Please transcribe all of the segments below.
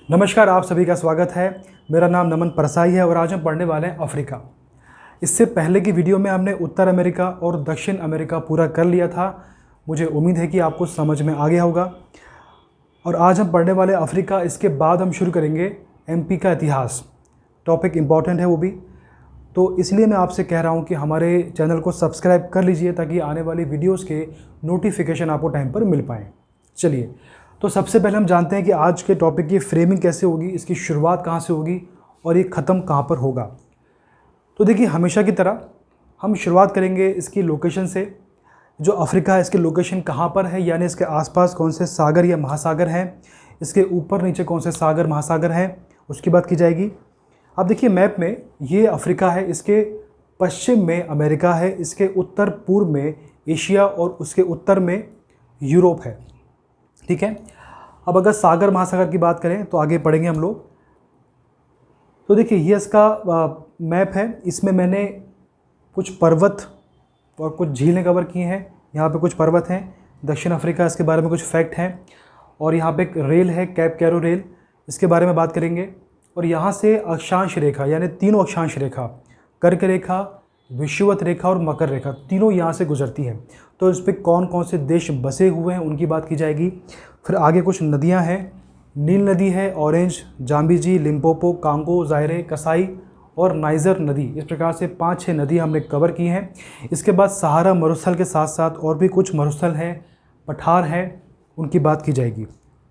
नमस्कार, आप सभी का स्वागत है। मेरा नाम नमन परसाई है और आज हम पढ़ने वाले हैं अफ्रीका। इससे पहले की वीडियो में हमने उत्तर अमेरिका और दक्षिण अमेरिका पूरा कर लिया था। मुझे उम्मीद है कि आपको समझ में आ गया होगा। और आज हम पढ़ने वाले अफ्रीका। इसके बाद हम शुरू करेंगे एमपी का इतिहास। टॉपिक इम्पॉर्टेंट है वो भी, तो इसलिए मैं आपसे कह रहा हूँ कि हमारे चैनल को सब्सक्राइब कर लीजिए ताकि आने वाली वीडियोज़ के नोटिफिकेशन आपको टाइम पर मिल पाएँ। चलिए, तो सबसे पहले हम जानते हैं कि आज के टॉपिक की फ्रेमिंग कैसे होगी, इसकी शुरुआत कहाँ से होगी और ये ख़त्म कहाँ पर होगा। तो देखिए, हमेशा की तरह हम शुरुआत करेंगे इसकी लोकेशन से। जो अफ्रीका है इसकी लोकेशन कहाँ पर है, यानी इसके आसपास कौन से सागर या महासागर हैं, इसके ऊपर नीचे कौन से सागर महासागर हैं, उसकी बात की जाएगी। अब देखिए मैप में ये अफ्रीका है, इसके पश्चिम में अमेरिका है, इसके उत्तर पूर्व में एशिया और उसके उत्तर में यूरोप है। ठीक है। अब अगर सागर महासागर की बात करें तो आगे पढ़ेंगे हम लोग। तो देखिए ये इसका मैप है। इसमें मैंने कुछ पर्वत और कुछ झीलें कवर की हैं। यहाँ पे कुछ पर्वत हैं। दक्षिण अफ्रीका, इसके बारे में कुछ फैक्ट हैं। और यहाँ पे एक रेल है, कैप कैरो रेल, इसके बारे में बात करेंगे। और यहाँ से अक्षांश रेखा, यानी तीनों अक्षांश रेखा, कर्क रेखा, विषुवत रेखा और मकर रेखा, तीनों यहाँ से गुजरती हैं। तो इस पर कौन कौन से देश बसे हुए हैं उनकी बात की जाएगी। फिर आगे कुछ नदियाँ हैं। नील नदी है, ऑरेंज, जाम्बिजी, लिम्पोपो, कांगो, जायरे, कसाई और नाइजर नदी। इस प्रकार से 5-6 नदी हमने कवर की हैं। इसके बाद सहारा मरुस्थल के साथ साथ और भी कुछ मरुस्थल हैं, पठार हैं, उनकी बात की जाएगी।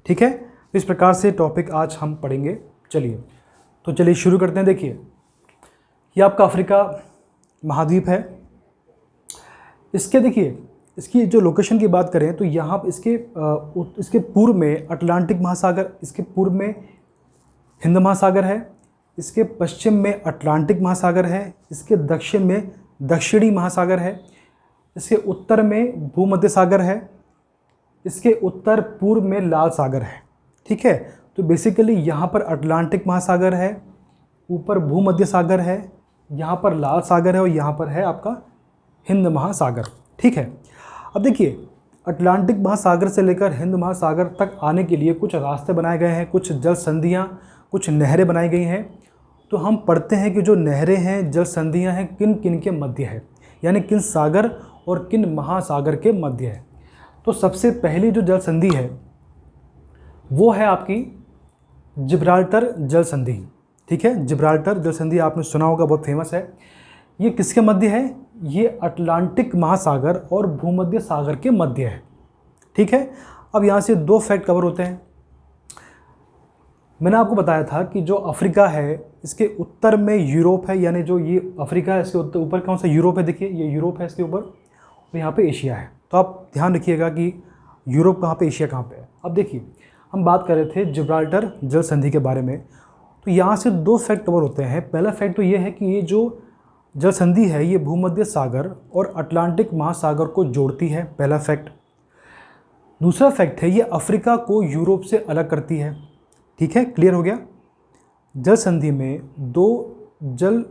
ठीक है। इस प्रकार से टॉपिक आज हम पढ़ेंगे। चलिए शुरू करते हैं। देखिए, ये आपका अफ्रीका महाद्वीप है। इसके देखिए, इसकी जो लोकेशन की बात करें तो यहाँ इसके पूर्व में अटलांटिक महासागर, इसके पूर्व में हिंद महासागर है, इसके पश्चिम में अटलांटिक महासागर है, इसके दक्षिण में दक्षिणी महासागर है, इसके उत्तर में भूमध्य सागर है, इसके उत्तर पूर्व में लाल सागर है। ठीक है। तो बेसिकली यहाँ पर अटलांटिक महासागर है, ऊपर भूमध्य सागर है, यहाँ पर लाल सागर है और यहाँ पर है आपका हिंद महासागर। ठीक है। अब देखिए, अटलांटिक महासागर से लेकर हिंद महासागर तक आने के लिए कुछ रास्ते बनाए गए हैं, कुछ जल संधियाँ, कुछ नहरें बनाई गई हैं। तो हम पढ़ते हैं कि जो नहरें हैं, जल संधियाँ हैं, किन किन के मध्य है, यानी किन सागर और किन महासागर के मध्य है। तो सबसे पहली जो जल संधि है वो है आपकी जिब्राल्टर जल संधि। ठीक है। जिब्राल्टर जल संधि आपने सुना होगा, बहुत फेमस है। ये किसके मध्य है? ये अटलांटिक महासागर और भूमध्य सागर के मध्य है। ठीक है। अब यहाँ से 2 फैक्ट कवर होते हैं। मैंने आपको बताया था कि जो अफ्रीका है इसके उत्तर में यूरोप है, यानी जो ये अफ्रीका है इसके ऊपर कौन सा यूरोप है। देखिए ये यूरोप है इसके ऊपर और यहाँ पे एशिया है। तो आप ध्यान रखिएगा कि यूरोप कहाँ पे, एशिया कहाँ पे है। अब देखिए, हम बात कर रहे थे जिब्राल्टर जल संधि के बारे में। तो यहाँ से 2 फैक्ट कवर होते हैं। पहला फैक्ट तो ये है कि ये जो जल संधि है ये भूमध्य सागर और अटलांटिक महासागर को जोड़ती है, पहला फैक्ट। दूसरा फैक्ट है ये अफ्रीका को यूरोप से अलग करती है। ठीक है, क्लियर हो गया। जल संधि में 2 जल,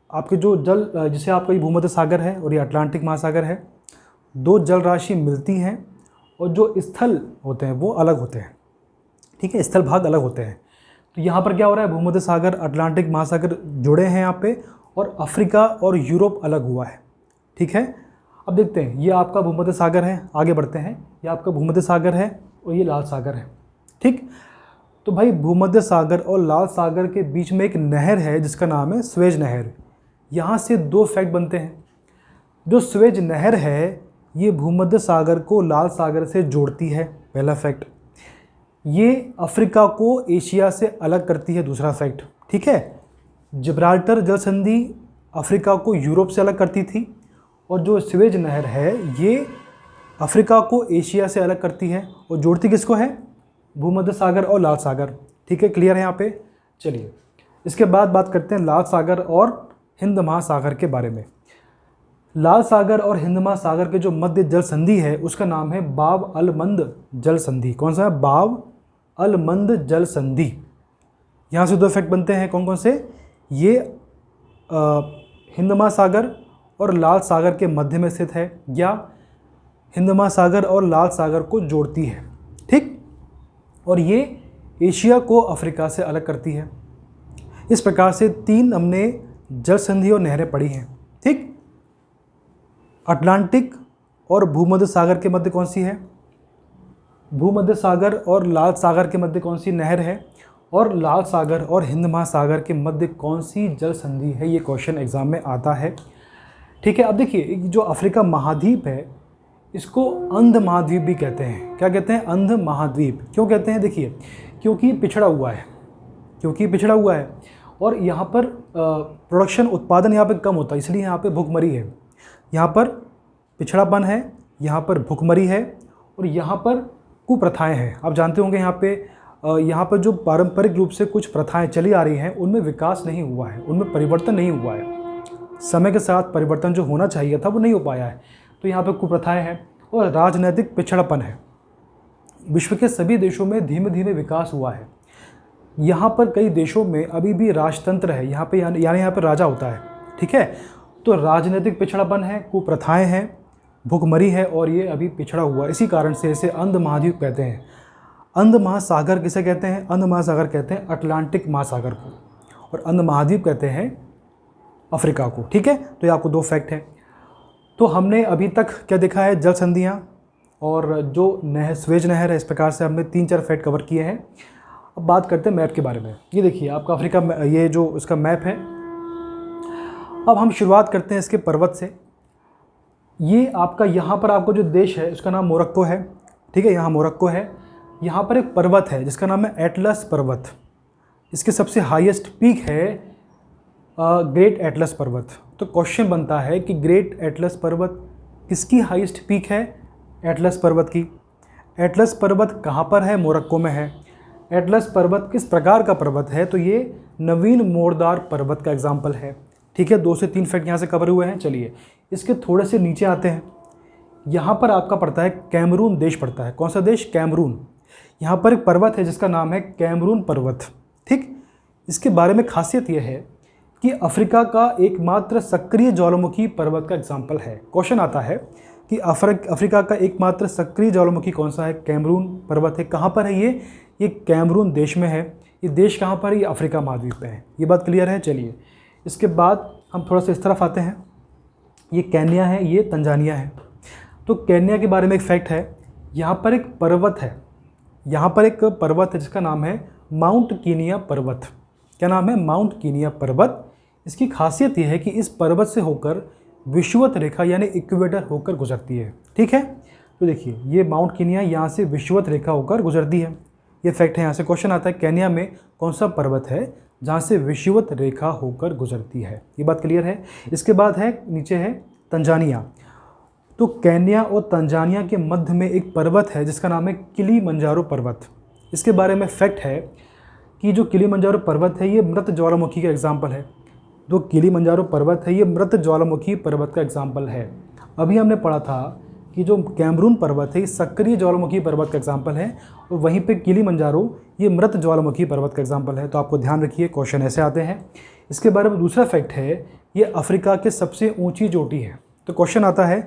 आपके जो जल, जिसे आपका ये भूमध्य सागर है और ये अटलांटिक महासागर है, 2 जल राशि मिलती हैं और जो स्थल होते हैं वो अलग होते हैं। ठीक है, स्थल भाग अलग होते हैं। तो यहाँ पर क्या हो रहा है, भूमध्य सागर, अटलांटिक महासागर जुड़े हैं यहाँ पे और अफ्रीका और यूरोप अलग हुआ है। ठीक है। अब देखते हैं, ये आपका भूमध्य सागर है, आगे बढ़ते हैं। ये आपका भूमध्य सागर है और ये लाल सागर है। ठीक। तो भाई भूमध्य सागर और लाल सागर के बीच में एक नहर है जिसका नाम है स्वेज नहर। यहाँ से 2 फैक्ट बनते हैं। जो स्वेज नहर है ये भूमध्य सागर को लाल सागर से जोड़ती है, पहला फैक्ट। ये अफ्रीका को एशिया से अलग करती है, दूसरा फैक्ट। ठीक है। जिब्राल्टर जल संधि अफ्रीका को यूरोप से अलग करती थी और जो स्वेज नहर है ये अफ्रीका को एशिया से अलग करती है और जोड़ती किसको है, भूमध्य सागर और लाल सागर। ठीक है, क्लियर है यहाँ पे। चलिए, इसके बाद बात करते हैं लाल सागर और हिंद महासागर के बारे में। लाल सागर और हिंद महासागर के जो मध्य जल संधि है उसका नाम है बाब अल मंद जल संधि। कौन सा है? बाब अल मंद जल संधि। यहाँ से 2 फैक्ट बनते हैं। कौन कौन से? ये हिंद महासागर और लाल सागर के मध्य में स्थित है या हिंद महासागर और लाल सागर को जोड़ती है। ठीक। और ये एशिया को अफ्रीका से अलग करती है। इस प्रकार से 3 हमने जल संधि और नहरें पढ़ी हैं। ठीक, अटलांटिक और भूमध्य सागर के मध्य कौन सी है? भूमध्य सागर और लाल सागर के मध्य कौन सी नहर है? और लाल सागर और हिंद महासागर के मध्य कौन सी जल संधि है? ये क्वेश्चन एग्जाम में आता है। ठीक है, अब देखिए जो अफ्रीका महाद्वीप है इसको अंध महाद्वीप भी कहते हैं। क्या कहते हैं? अंध महाद्वीप। क्यों कहते हैं? देखिए क्योंकि पिछड़ा हुआ है, और यहाँ पर प्रोडक्शन उत्पादन यहाँ पे कम होता है, इसलिए यहाँ पे भुखमरी है। यहाँ पर पिछड़ापन है, यहाँ पर भुखमरी है, और यहाँ पर कुप्रथाएं हैं। आप जानते होंगे यहाँ पर जो पारंपरिक रूप से कुछ प्रथाएं चली आ रही हैं उनमें विकास नहीं हुआ है, उनमें परिवर्तन नहीं हुआ है। समय के साथ परिवर्तन जो होना चाहिए था वो नहीं हो पाया है। तो यहाँ पर कुप्रथाएं हैं और राजनीतिक पिछड़ापन है। विश्व के सभी देशों में धीमे धीमे विकास हुआ है। यहाँ पर कई देशों में अभी भी राजतंत्र है, यहाँ पे यानी यहाँ पर राजा होता है। ठीक है, तो राजनीतिक पिछड़ापन है, कुप्रथाएं हैं, भुखमरी है, और ये अभी पिछड़ा हुआ है। इसी कारण से इसे अंध महाद्वीप कहते हैं। अंध महासागर किसे कहते हैं? अंध महासागर कहते हैं अटलांटिक महासागर को, और अंध महाद्वीप कहते हैं अफ्रीका को। ठीक है, तो ये आपको 2 फैक्ट है। तो हमने अभी तक क्या देखा है? जल संधियाँ और जो स्वेज नहर है। इस प्रकार से हमने 3-4 फैक्ट कवर किए हैं। अब बात करते हैं मैप के बारे में। ये देखिए आपका अफ्रीका, ये जो इसका मैप है। अब हम शुरुआत करते हैं इसके पर्वत से। ये आपका यहाँ पर आपको जो देश है उसका नाम मोरक्को है। ठीक है, यहाँ मोरक्को है। यहाँ पर एक पर्वत है जिसका नाम है एटलस पर्वत। इसके सबसे हाईएस्ट पीक है ग्रेट एटलस पर्वत। तो क्वेश्चन बनता है कि ग्रेट एटलस पर्वत किसकी हाईएस्ट पीक है? एटलस पर्वत की। एटलस पर्वत कहाँ पर है? मोरक्को में है। एटलस पर्वत किस प्रकार का पर्वत है? तो ये नवीन मोरदार पर्वत का एग्जाम्पल है। ठीक है, 2 से 3 फैक्ट यहाँ से कवर हुए हैं। चलिए इसके थोड़े से नीचे आते हैं। यहाँ पर आपका पड़ता है कैमरून देश पड़ता है। कौन सा देश? कैमरून। यहाँ पर एक पर्वत है जिसका नाम है कैमरून पर्वत। ठीक, इसके बारे में खासियत यह है कि अफ्रीका का एकमात्र सक्रिय ज्वालामुखी पर्वत का एग्जाम्पल है। क्वेश्चन आता है कि अफ्रीका का एकमात्र सक्रिय ज्वालामुखी कौन सा है? कैमरून पर्वत है। कहाँ पर है ये कैमरून देश में है। ये देश कहाँ पर है? ये अफ्रीका महाद्वीप पे है। ये बात क्लियर है। चलिए इसके बाद हम थोड़ा सा इस तरफ आते हैं। ये केन्या है, ये तंजानिया है। तो केन्या के बारे में एक फैक्ट है। यहाँ पर एक पर्वत है, जिसका नाम है माउंट कीनिया पर्वत। क्या नाम है? माउंट कीनिया पर्वत। इसकी खासियत यह है कि इस पर्वत से होकर विषुवत रेखा यानी इक्वेटर होकर गुजरती है। ठीक है, तो देखिए ये माउंट कीनिया यहाँ से विषुवत रेखा होकर गुजरती है। ये फैक्ट है। यहाँ से क्वेश्चन आता है केन्या में कौन सा पर्वत है जहाँ से विषुवत रेखा होकर गुजरती है? ये बात क्लियर है। इसके बाद है नीचे है तंजानिया। तो केन्या और तंजानिया के मध्य में एक पर्वत है जिसका नाम है किलिमंजारो पर्वत। इसके बारे में फैक्ट है कि जो किलिमंजारो पर्वत है ये मृत ज्वालामुखी का एग्जाम्पल है। जो किलिमंजारो पर्वत है ये मृत ज्वालामुखी पर्वत का एग्जाम्पल है। अभी हमने पढ़ा था कि जो कैमरून पर्वत है ये सक्रिय ज्वालामुखी पर्वत का एग्जाम्पल है, और वहीं पे किलिमंजारो ये मृत ज्वालामुखी पर्वत का एग्जाम्पल है। तो आपको ध्यान रखिए, क्वेश्चन ऐसे आते हैं। इसके बारे में दूसरा फैक्ट है, ये अफ्रीका की सबसे ऊंची चोटी है। तो क्वेश्चन आता है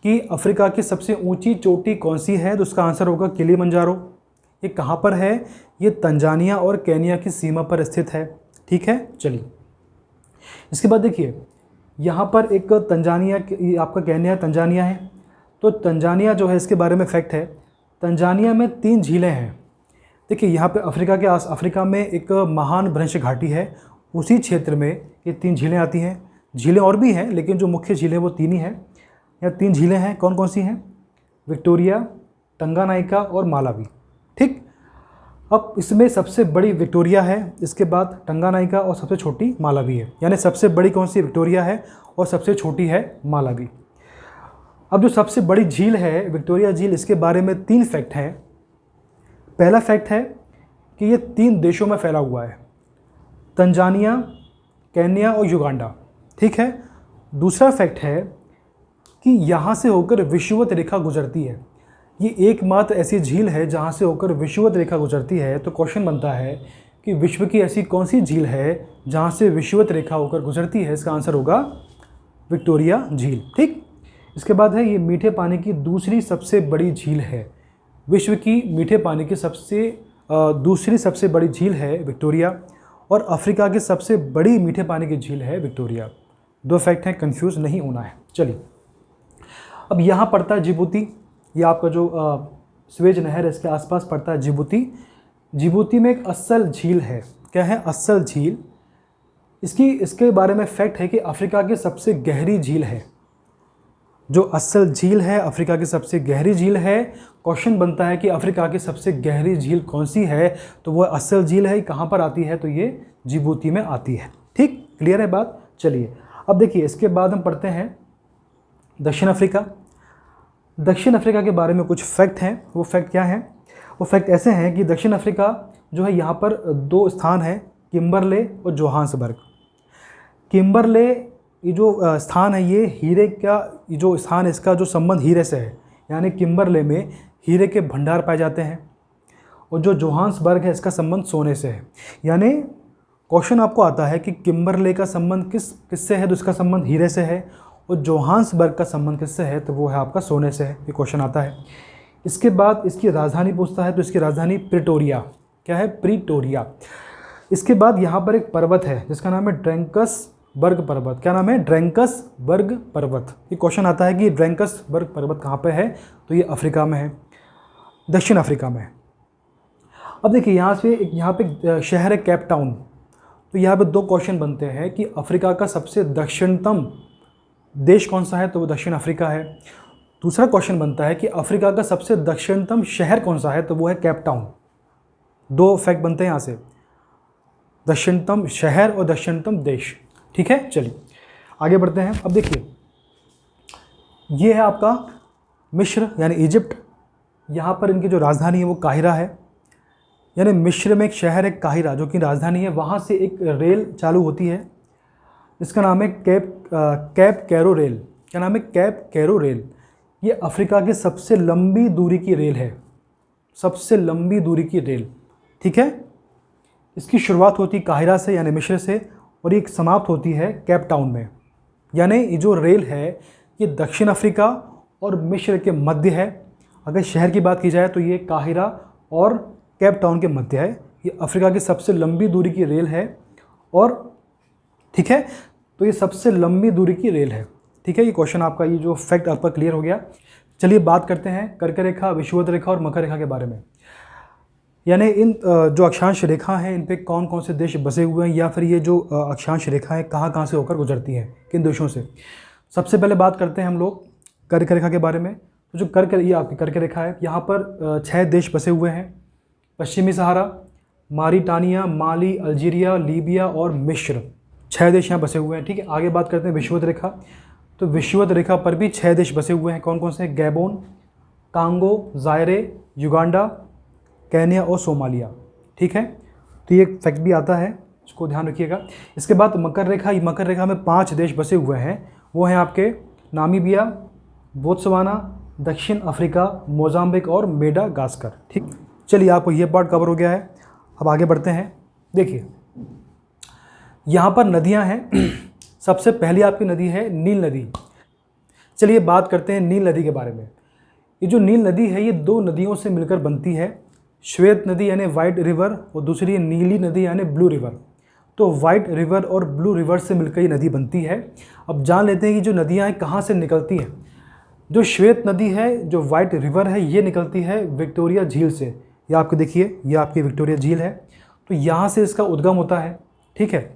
कि अफ्रीका की सबसे ऊंची चोटी कौन सी है? तो उसका आंसर होगा किलिमंजारो। ये कहाँ पर है? ये तंजानिया और केन्या की सीमा पर स्थित है। ठीक है, चलिए इसके बाद देखिए यहाँ पर एक तंजानिया, आपका केन्या तंजानिया है। तो तंजानिया जो है इसके बारे में फैक्ट है, तंजानिया में 3 झीलें हैं। देखिए यहाँ पे अफ्रीका में एक महान भ्रंश घाटी है, उसी क्षेत्र में ये 3 झीलें आती हैं। झीलें और भी हैं लेकिन जो मुख्य झीलें वो 3 ही हैं। यहाँ 3 झीलें हैं। कौन कौन सी हैं? विक्टोरिया, टंगानाइका और मालावी। ठीक, अब इसमें सबसे बड़ी विक्टोरिया है, इसके बाद टंगानाइका और सबसे छोटी मालावी है। यानी सबसे बड़ी कौन सी? विक्टोरिया है और सबसे छोटी है मालावी। अब जो सबसे बड़ी झील है विक्टोरिया झील, इसके बारे में 3 फैक्ट हैं। पहला फैक्ट है कि ये 3 देशों में फैला हुआ है, तंजानिया, केन्या और युगांडा। ठीक है, दूसरा फैक्ट है कि यहाँ से होकर विषुवत रेखा गुजरती है। ये एकमात्र ऐसी झील है जहाँ से होकर विषुवत रेखा गुजरती है। तो क्वेश्चन बनता है कि विश्व की ऐसी कौन सी झील है जहाँ से विषुवत रेखा होकर गुजरती है? इसका आंसर होगा विक्टोरिया झील। ठीक, इसके बाद है ये मीठे पानी की दूसरी सबसे बड़ी झील है। विश्व की मीठे पानी की सबसे दूसरी सबसे बड़ी झील है विक्टोरिया, और अफ्रीका की सबसे बड़ी मीठे पानी की झील है विक्टोरिया। 2 फैक्ट हैं, कंफ्यूज नहीं होना है। चलिए, अब यहाँ पड़ता है जिबूती, ये आपका जो स्वेज नहर है इसके आसपास पड़ता है जिबूती। जिबूती में एक असल झील है। क्या है? असल झील। इसके बारे में फैक्ट है कि अफ्रीका की सबसे गहरी झील है। जो असल झील है अफ्रीका की सबसे गहरी झील है। क्वेश्चन बनता है कि अफ्रीका की सबसे गहरी झील कौन सी है, तो वो असल झील है। कहाँ पर आती है? तो ये जिबूती में आती है। ठीक, क्लियर है बात? चलिए, अब देखिए इसके बाद हम पढ़ते हैं दक्षिण अफ्रीका। दक्षिण अफ्रीका के बारे में कुछ फैक्ट हैं। वो फैक्ट क्या हैं? वो फैक्ट ऐसे हैं कि दक्षिण अफ्रीका जो है, यहाँ पर 2 स्थान हैं, किम्बरले और जोहान्सबर्ग। किम्बरले ये जो स्थान है, ये हीरे का ये जो स्थान है, इसका जो संबंध हीरे से है, यानी किम्बरले में हीरे के भंडार पाए जाते हैं। और जो जोहान्सबर्ग है, इसका संबंध सोने से है। यानी क्वेश्चन आपको आता है कि किम्बरले का संबंध किससे है, तो इसका संबंध हीरे से है। और जोहान्सबर्ग का संबंध किससे है, तो वो है आपका सोने से है। ये क्वेश्चन आता है। इसके बाद इसकी राजधानी पूछता है, तो इसकी राजधानी प्रिटोरिया। क्या है? प्रिटोरिया। इसके बाद यहाँ पर एक पर्वत है जिसका नाम है ड्रैंकसबर्ग पर्वत। क्या नाम है? ड्रैंकसबर्ग पर्वत। ये क्वेश्चन आता है कि ड्रैंकसबर्ग पर्वत कहाँ पे है, तो ये अफ्रीका में है, दक्षिण अफ्रीका में है। अब देखिए यहाँ पे शहर है केप टाउन। तो यहाँ पे 2 क्वेश्चन बनते हैं कि अफ्रीका का सबसे दक्षिणतम देश कौन सा है, तो वो दक्षिण अफ्रीका है। दूसरा क्वेश्चन बनता है कि अफ्रीका का सबसे दक्षिणतम शहर कौन सा है, तो वो है केप टाउन। 2 फैक्ट बनते हैं यहाँ से, दक्षिणतम शहर और दक्षिणतम देश। ठीक है, चलिए आगे बढ़ते हैं। अब देखिए, ये है आपका मिस्र यानी इजिप्ट। यहाँ पर इनकी जो राजधानी है वो काहिरा है। यानी मिस्र में एक शहर है काहिरा जो कि राजधानी है। वहाँ से एक रेल चालू होती है, इसका नाम है कैप कैरो रेल। क्या नाम है? Cape Cairo rail. ये अफ्रीका की सबसे लंबी दूरी की रेल है, सबसे लंबी दूरी की रेल। ठीक है, इसकी शुरुआत होती है काहिरा से यानी मिस्र से, और ये समाप्त होती है केप टाउन में। यानी ये जो रेल है ये दक्षिण अफ्रीका और मिस्र के मध्य है। अगर शहर की बात की जाए तो ये काहिरा और केप टाउन के मध्य है। ये अफ्रीका की सबसे लंबी दूरी की रेल है। और ठीक है, तो ये सबसे लंबी दूरी की रेल है। ठीक है, ये क्वेश्चन आपका, ये जो फैक्ट आपका क्लियर हो गया। चलिए बात करते हैं कर्क रेखा, विषुवत रेखा और मकर रेखा के बारे में। यानी इन जो अक्षांश रेखा हैं इन पे कौन कौन से देश बसे हुए हैं, या फिर ये जो अक्षांश रेखा है कहाँ कहाँ से होकर गुजरती हैं, किन देशों से। सबसे पहले बात करते हैं हम लोग कर्क रेखा के बारे में। तो जो ये आपकी कर्क रेखा है, यहाँ पर 6 देश बसे हुए हैं। पश्चिमी सहारा, मारिटानिया, माली, अल्जीरिया, लीबिया और मिस्र। 6 देश यहाँ बसे हुए हैं। ठीक है, आगे बात करते हैं विषुवत रेखा। तो विषुवत रेखा पर भी 6 देश बसे हुए हैं। कौन कौन से? गैबोन, कांगो, ज़ायरे, युगांडा, केन्या और सोमालिया। ठीक है, तो ये फैक्ट भी आता है, इसको ध्यान रखिएगा। इसके बाद मकर रेखा, मकर रेखा में 5 देश बसे हुए हैं। वो हैं आपके नामीबिया, बोत्सवाना, दक्षिण अफ्रीका, मोजाम्बिक और मेडागास्कर। ठीक, चलिए आपको ये पार्ट कवर हो गया है। अब आगे बढ़ते हैं। देखिए यहाँ पर नदियाँ हैं। सबसे पहली आपकी नदी है नील नदी। चलिए बात करते हैं नील नदी के बारे में। ये जो नील नदी है ये 2 नदियों से मिलकर बनती है। श्वेत नदी यानी वाइट रिवर, और दूसरी है नीली नदी यानी ब्लू रिवर। तो वाइट रिवर और ब्लू रिवर से मिलकर ये नदी बनती है। अब जान लेते हैं कि जो नदियाँ हैं कहाँ से निकलती हैं। जो श्वेत नदी है, जो वाइट रिवर है, ये निकलती है विक्टोरिया झील से। ये आपको देखिए, ये आपकी विक्टोरिया झील है, तो यहाँ से इसका उद्गम होता है। ठीक है,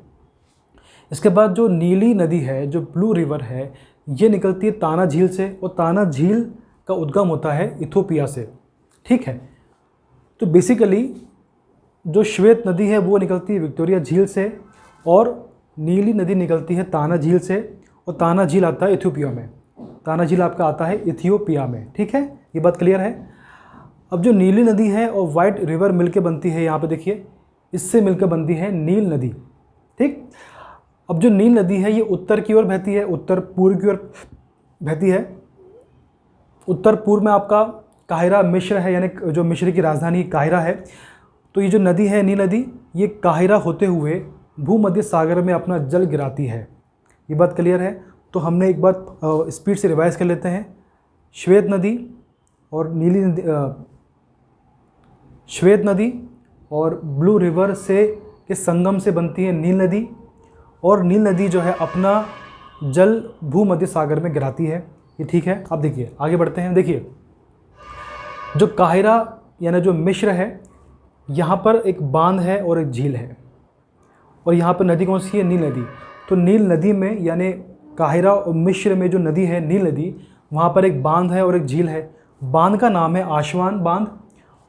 इसके बाद जो नीली नदी है, जो ब्लू रिवर है, ये निकलती है ताना झील से, और ताना झील का उद्गम होता है इथोपिया से। ठीक है, तो बेसिकली जो श्वेत नदी है वो निकलती है विक्टोरिया झील से, और नीली नदी निकलती है ताना झील से, और ताना झील आता है इथियोपिया में। ताना झील आपका आता है इथियोपिया में। ठीक है, ये बात क्लियर है। अब जो नीली नदी है और वाइट रिवर मिलके बनती है, यहाँ पे देखिए, इससे मिलकर बनती है नील नदी। ठीक, अब जो नील नदी है ये उत्तर की ओर बहती है, उत्तर पूर्व की ओर बहती है। उत्तर पूर्व में आपका काहिरा मिस्र है, यानी जो मिस्र की राजधानी काहिरा है। तो ये जो नदी है नील नदी, ये काहिरा होते हुए भूमध्य सागर में अपना जल गिराती है। ये बात क्लियर है। तो हमने एक बात स्पीड से रिवाइज कर लेते हैं। श्वेत नदी और नीली नदी, श्वेत नदी और ब्लू रिवर से के संगम से बनती है नील नदी, और नील नदी जो है अपना जल भूमध्य सागर में गिराती है। ये ठीक है। अब देखिए आगे बढ़ते हैं। देखिए जो काहिरा यानी जो मिस्र है, यहाँ पर एक बांध है और एक झील है, और यहाँ पर नदी कौन सी है? नील नदी। तो नील नदी में यानी काहिरा और मिस्र में जो नदी है नील नदी, वहाँ पर एक बांध है और एक झील है। बांध का नाम है आशवान बांध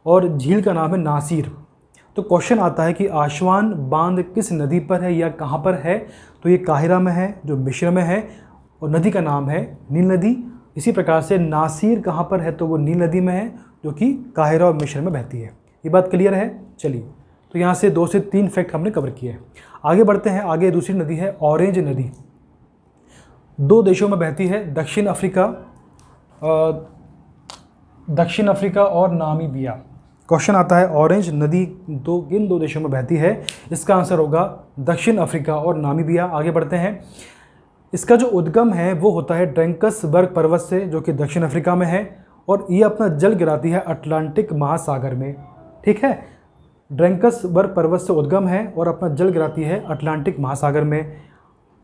और झील का नाम है नासिर। तो क्वेश्चन आता है कि आशवान बांध किस नदी पर है या कहाँ पर है? तो ये काहिरा में है जो मिस्र में है, और नदी का नाम है नील नदी। इसी प्रकार से नासिर कहाँ पर है? तो वो नील नदी में है जो कि काहिरा और मिस्र में बहती है। ये बात क्लियर है? चलिए, तो यहाँ से 2 से 3 फैक्ट हमने कवर किए हैं। आगे बढ़ते हैं। आगे दूसरी नदी है ऑरेंज नदी। 2 देशों में बहती है, दक्षिण अफ्रीका और नामीबिया। क्वेश्चन आता है ऑरेंज नदी किन 2 देशों में बहती है? इसका आंसर होगा दक्षिण अफ्रीका और नामीबिया। आगे बढ़ते हैं। इसका जो उद्गम है वो होता है ड्रैंकसबर्ग पर्वत से, जो कि दक्षिण अफ्रीका में है, और ये अपना जल गिराती है अटलांटिक महासागर में। ठीक है, ड्रैंकसबर्ग पर्वत से उद्गम है और अपना जल गिराती है अटलांटिक महासागर में,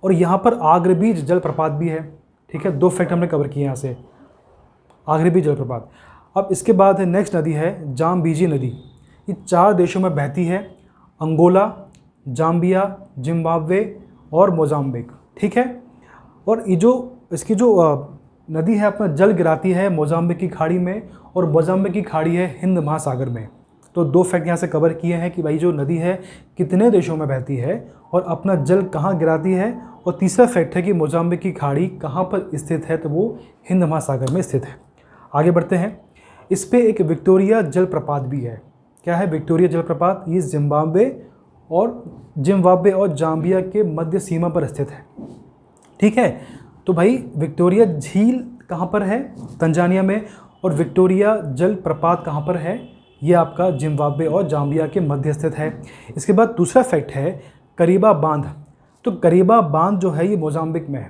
और यहाँ पर आग्रबीज जलप्रपात भी है। ठीक है, 2 फैक्ट हमने कवर किए यहाँ से, आग्रबीज जलप्रपात। अब इसके बाद है नेक्स्ट नदी है जाम्बीजी नदी। ये 4 देशों में बहती है, अंगोला, जाम्बिया, जिम्बाब्वे और मोजाम्बिक। ठीक है, और ये जो इसकी जो नदी है अपना जल गिराती है मोजाम्बिक की खाड़ी में, और मोजाम्बिक की खाड़ी है हिंद महासागर में। तो 2 फैक्ट यहाँ से कवर किए हैं कि भाई जो नदी है कितने देशों में बहती है और अपना जल कहाँ गिराती है, और तीसरा फैक्ट है कि मोजाम्बिक की खाड़ी कहाँ पर स्थित है? तो वो हिंद महासागर में स्थित है। आगे बढ़ते हैं। इस पे एक विक्टोरिया जलप्रपात भी है। क्या है विक्टोरिया जलप्रपात? ये जिम्बाब्वे और जाम्बिया के मध्य सीमा पर स्थित है। ठीक है, तो भाई विक्टोरिया झील कहाँ पर है? तंजानिया में। और विक्टोरिया जलप्रपात कहाँ पर है? ये आपका जिम्बाब्वे और जाम्बिया के मध्य स्थित है। इसके बाद दूसरा फैक्ट है करीबा बांध। तो करीबा बांध जो है ये मोजाम्बिक में है।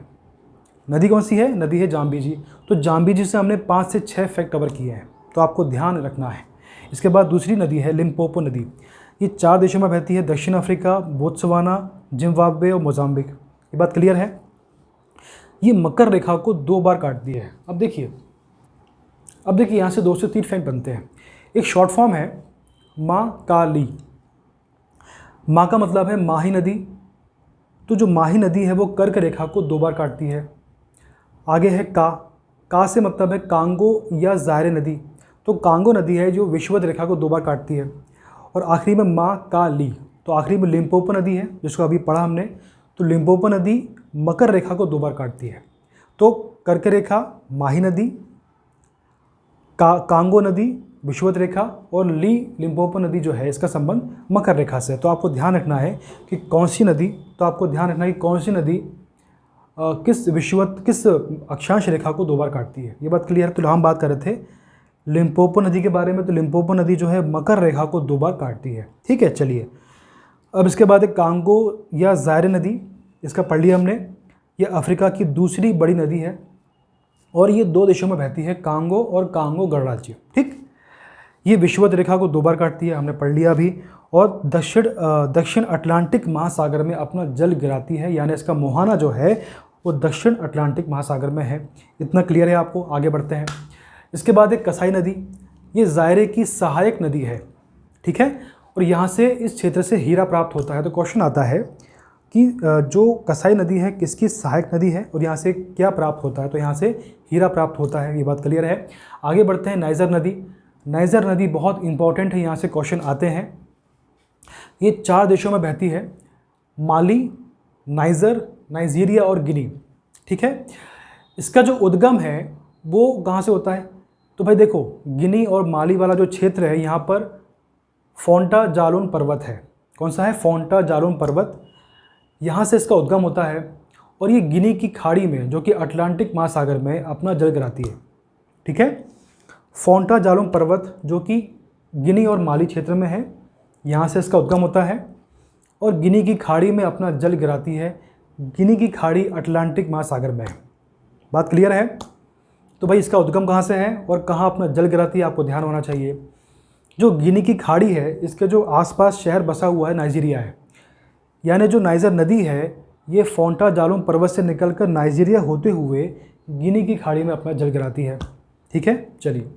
नदी कौन सी है? नदी है जाम्बीजी। तो जाम्बीजी से हमने 5 से 6 फैक्ट कवर किए हैं, तो आपको ध्यान रखना है। इसके बाद दूसरी नदी है लिम्पोपो नदी। ये 4 देशों में बहती है, दक्षिण अफ्रीका, बोत्सवाना, जिम्बाब्वे और मोजाम्बिक। ये बात क्लियर है? ये मकर रेखा को 2 बार काटती है। अब देखिए यहाँ से 2 से 3 फैक्ट बनते हैं। एक शॉर्ट फॉर्म है माँ काली। माँ का मतलब है माही नदी। तो जो माही नदी है वो कर्क रेखा को 2 बार काटती है। आगे है का से मतलब है कांगो या ज़ायरे नदी। तो कांगो नदी है जो विषुवत रेखा को 2 बार काटती है। और आखिरी में माँ का ली, तो आखिरी में लिम्पोपो नदी है जिसको अभी पढ़ा हमने। तो लिम्पोपो नदी मकर रेखा को 2 बार काटती है। तो कर्क रेखा माही नदी, कांगो नदी विषुवत रेखा, और लिम्पोपो नदी जो है इसका संबंध मकर रेखा से। तो आपको ध्यान रखना है कि कौन सी नदी किस अक्षांश रेखा को 2 बार काटती है। ये बात क्लियर है? तो हम बात कर रहे थे लिम्पोपो नदी के बारे में। तो लिम्पोपो नदी जो है मकर रेखा को 2 बार काटती है। ठीक है, चलिए अब इसके बाद एक कांगो या ज़ायरे नदी, इसका पढ़ लिया हमने। ये अफ्रीका की दूसरी बड़ी नदी है और ये 2 देशों में बहती है, कांगो और कांगो गणराज्य। ठीक, ये विषुवत रेखा को 2 बार काटती है, हमने पढ़ लिया अभी। और दक्षिण अटलांटिक महासागर में अपना जल गिराती है, यानी इसका मुहाना जो है वो दक्षिण अटलांटिक महासागर में है। इतना क्लियर है आपको? आगे बढ़ते हैं। इसके बाद एक कसाई नदी। ये ज़ायरे की सहायक नदी है। ठीक है, और यहाँ से इस क्षेत्र से हीरा प्राप्त होता है। तो क्वेश्चन आता है कि जो कसाई नदी है किसकी सहायक नदी है और यहाँ से क्या प्राप्त होता है? तो यहाँ से हीरा प्राप्त होता है। ये बात क्लियर है? आगे बढ़ते हैं। नाइजर नदी। नाइजर नदी बहुत इंपॉर्टेंट है, यहाँ से क्वेश्चन आते हैं। ये 4 देशों में बहती है, माली, नाइजीरिया और गिनी। ठीक है, इसका जो उद्गम है वो कहाँ से होता है? तो भाई देखो, गिनी और माली वाला जो क्षेत्र है यहाँ पर फोंटा जालून पर्वत है। कौन सा है? फोंटा जालून पर्वत। यहाँ से इसका उद्गम होता है और ये गिनी की खाड़ी में, जो कि अटलांटिक महासागर में, अपना जल गिराती है। ठीक है, फोंटा जालून पर्वत जो कि गिनी और माली क्षेत्र में है, यहाँ से इसका उद्गम होता है और गिनी की खाड़ी में अपना जल गिराती है। गिनी की खाड़ी अटलांटिक महासागर में है। बात क्लियर है? तो भाई इसका उद्गम कहाँ से है और कहाँ अपना जल गिराती है, आपको ध्यान होना चाहिए। जो गिनी की खाड़ी है इसके जो आसपास शहर बसा हुआ है नाइजीरिया है। यानी जो नाइजर नदी है ये फोंटा जालुम पर्वत से निकलकर नाइजीरिया होते हुए गिनी की खाड़ी में अपना जल गिराती है। ठीक है, चलिए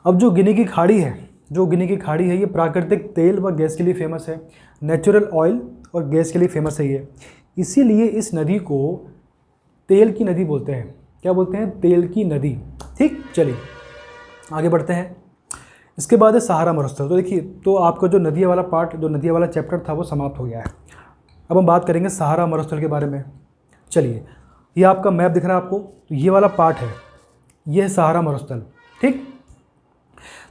अब जो गिनी की खाड़ी है ये प्राकृतिक तेल व गैस के लिए फेमस है, नेचुरल ऑयल और गैस के लिए फेमस है ये। इसीलिए इस नदी को तेल की नदी बोलते हैं। क्या बोलते हैं? तेल की नदी। ठीक, चलिए आगे बढ़ते हैं। इसके बाद है सहारा मरुस्थल। तो देखिए, तो आपका जो नदिया वाला पार्ट, जो नदिया वाला चैप्टर था वो समाप्त हो गया है। अब हम बात करेंगे सहारा मरुस्थल के बारे में। चलिए, ये आपका मैप दिख रहा है आपको, तो ये वाला पार्ट है, ये है सहारा मरुस्थल। ठीक,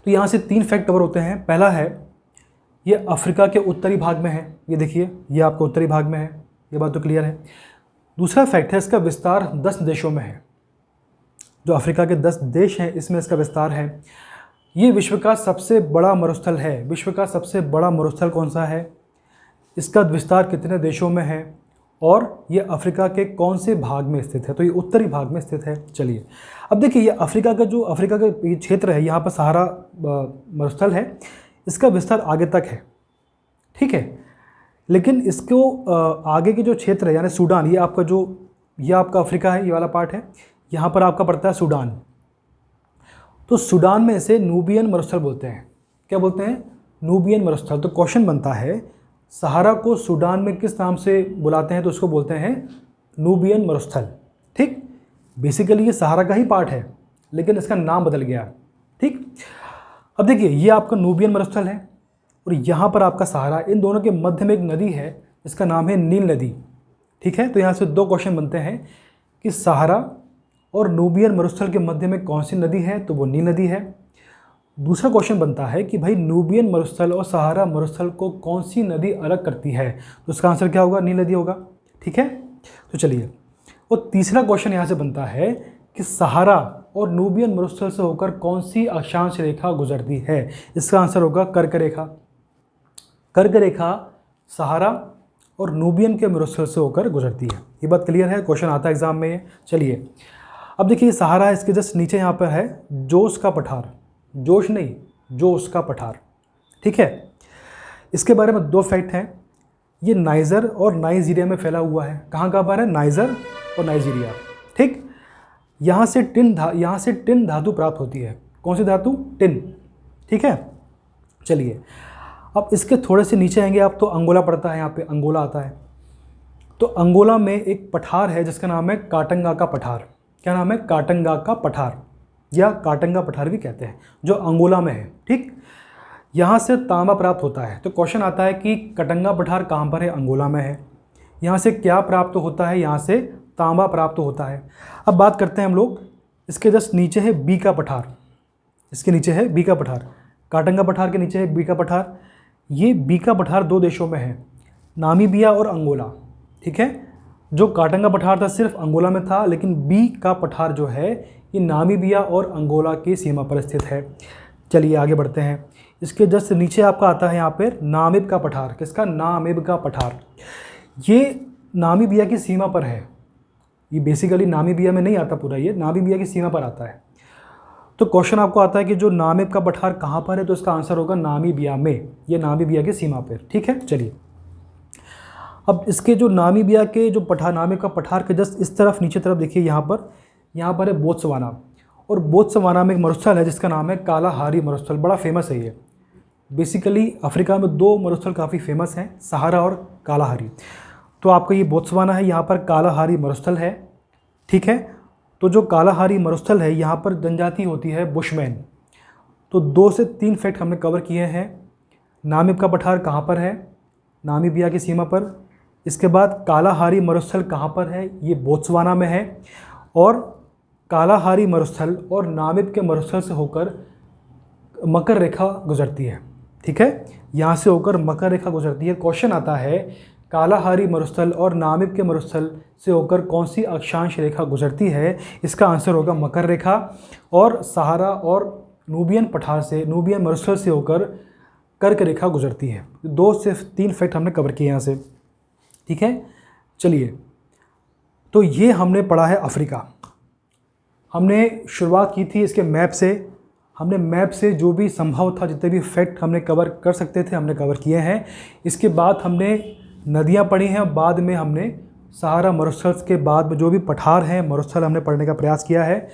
तो यहाँ से 3 फैक्ट कवर होते हैं। पहला है ये अफ्रीका के उत्तरी भाग में है, ये देखिए ये आपका उत्तरी भाग में है, ये बात तो क्लियर है। दूसरा फैक्ट है इसका विस्तार 10 देशों में है। जो अफ्रीका के 10 देश हैं इसमें इसका विस्तार है। ये विश्व का सबसे बड़ा मरुस्थल है। विश्व का सबसे बड़ा मरुस्थल कौन सा है, इसका विस्तार कितने देशों में है, और ये अफ्रीका के कौन से भाग में स्थित है? तो ये उत्तरी भाग में स्थित है। चलिए अब देखिए, ये अफ्रीका का ये क्षेत्र है, यहाँ पर सहारा मरुस्थल है, इसका विस्तार आगे तक है। ठीक है, लेकिन इसको आगे के जो क्षेत्र है यानी सूडान, ये आपका अफ्रीका है, ये वाला पार्ट है, यहाँ पर आपका पड़ता है सूडान। तो सूडान में इसे नूबियन मरुस्थल बोलते हैं। क्या बोलते हैं? नूबियन मरुस्थल। तो क्वेश्चन बनता है सहारा को सूडान में किस नाम से बुलाते हैं? तो उसको बोलते हैं नूबियन मरुस्थल। ठीक, बेसिकली ये सहारा का ही पार्ट है लेकिन इसका नाम बदल गया। ठीक, अब देखिए ये आपका नूबियन मरुस्थल है और यहाँ पर आपका सहारा, इन दोनों के मध्य में एक नदी है इसका नाम है नील नदी। ठीक है, तो यहाँ से 2 क्वेश्चन बनते हैं कि सहारा और नूबियन मरुस्थल के मध्य में कौन सी नदी है? तो वो नील नदी है। दूसरा क्वेश्चन बनता है कि भाई नूबियन मरुस्थल और सहारा मरुस्थल को कौन सी नदी अलग करती है? तो उसका आंसर क्या होगा? नील नदी होगा। ठीक है, तो चलिए, और तीसरा क्वेश्चन यहाँ से बनता है कि सहारा और नूबियन मरुस्थल से होकर कौन सी अक्षांश रेखा गुजरती है? इसका आंसर होगा कर्क रेखा। कर्क रेखा सहारा और नूबियन के मरुस्थल से होकर गुजरती है। ये बात क्लियर है, क्वेश्चन आता है एग्जाम में। चलिए अब देखिए, सहारा है, इसके जस्ट नीचे यहाँ पर है जोश का पठार, जोश नहीं जोश का पठार। ठीक है, इसके बारे में 2 फैक्ट हैं। ये नाइजर और नाइजीरिया में फैला हुआ है। कहाँ पर है? नाइजर और नाइजीरिया। ठीक, यहाँ से टिन धातु प्राप्त होती है। कौन सी धातु? टिन। ठीक है, चलिए अब इसके थोड़े से नीचे आएंगे आप तो अंगोला पड़ता है, यहाँ पे अंगोला आता है। तो अंगोला में एक पठार है जिसका नाम है काटंगा का पठार। क्या नाम है? काटंगा का पठार, या काटंगा पठार भी कहते हैं, जो अंगोला में है। ठीक, यहाँ से तांबा प्राप्त होता है। तो क्वेश्चन आता है कि काटंगा पठार कहाँ पर है? अंगोला में है। यहाँ से क्या प्राप्त होता है? यहाँ से तांबा प्राप्त होता है। अब बात करते हैं हम लोग, इसके जस्ट नीचे है बी का पठार, इसके नीचे है बी का पठार, काटंगा पठार के नीचे है बी का पठार। ये बी का पठार 2 देशों में है, नामीबिया और अंगोला। ठीक है, जो काटंगा पठार था सिर्फ अंगोला में था, लेकिन बी का पठार जो है ये नामीबिया और अंगोला की सीमा पर स्थित है। चलिए आगे बढ़ते हैं। इसके जस्ट नीचे आपका आता है यहाँ पर नामिब का पठार। किसका? नामिब का पठार। ये नामीबिया की सीमा पर है। ये बेसिकली नामीबिया में नहीं आता पूरा, ये नामीबिया की सीमा पर आता है। तो क्वेश्चन आपको आता है कि जो नामिब का पठार कहाँ पर है? तो इसका आंसर होगा नामीबिया में, ये नामीबिया की सीमा पर। ठीक है, चलिए अब इसके जो नामीबिया के जो नामिब का पठार के जस्ट इस तरफ नीचे तरफ देखिए, यहाँ पर है बोत्सवाना, और बोत्सवाना में एक मरुस्थल है जिसका नाम है कालाहारी मरुस्थल। बड़ा फेमस है ये। बेसिकली अफ्रीका में 2 मरुस्थल काफ़ी फेमस हैं, सहारा और कालाहारी। तो आपका ये बोत्सवाना है, यहाँ पर कालाहारी मरुस्थल है। ठीक है, तो जो कालाहारी मरुस्थल है यहाँ पर जनजाति होती है बुशमैन। तो 2 से 3 फैक्ट हमने कवर किए हैं। नामिब का पठार कहाँ पर है? नामीबिया की सीमा पर। इसके बाद कालाहारी मरुस्थल कहाँ पर है? ये बोत्सवाना में है। और कालाहारी मरुस्थल और नामिब के मरुस्थल से होकर मकर रेखा गुजरती है। ठीक है, यहाँ से होकर मकर रेखा गुजरती है। क्वेश्चन आता है कालाहारी मरुस्थल और नामिब के मरुस्थल से होकर कौन सी अक्षांश रेखा गुजरती है? इसका आंसर होगा मकर रेखा। और सहारा और नूबियन पठार से, नूबियन मरुस्थल से होकर कर्क रेखा गुजरती है। 2 से 3 फैक्ट हमने कवर किए यहाँ से। ठीक है, चलिए तो ये हमने पढ़ा है अफ्रीका। हमने शुरुआत की थी इसके मैप से, हमने मैप से जो भी संभव था, जितने भी फैक्ट हमने कवर कर सकते थे हमने कवर किए हैं। इसके बाद हमने नदियाँ पढ़ी हैं, बाद में हमने सहारा मरुस्थल के बाद में जो भी पठार हैं मरुस्थल हमने पढ़ने का प्रयास किया है।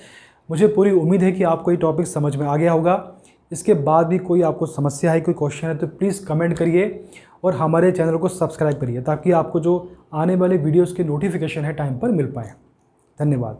मुझे पूरी उम्मीद है कि आपको ये टॉपिक समझ में आ गया होगा। इसके बाद भी कोई आपको समस्या है, कोई क्वेश्चन है तो प्लीज़ कमेंट करिए और हमारे चैनल को सब्सक्राइब करिए ताकि आपको जो आने वाले वीडियोज़ के नोटिफिकेशन है टाइम पर मिल पाए। धन्यवाद।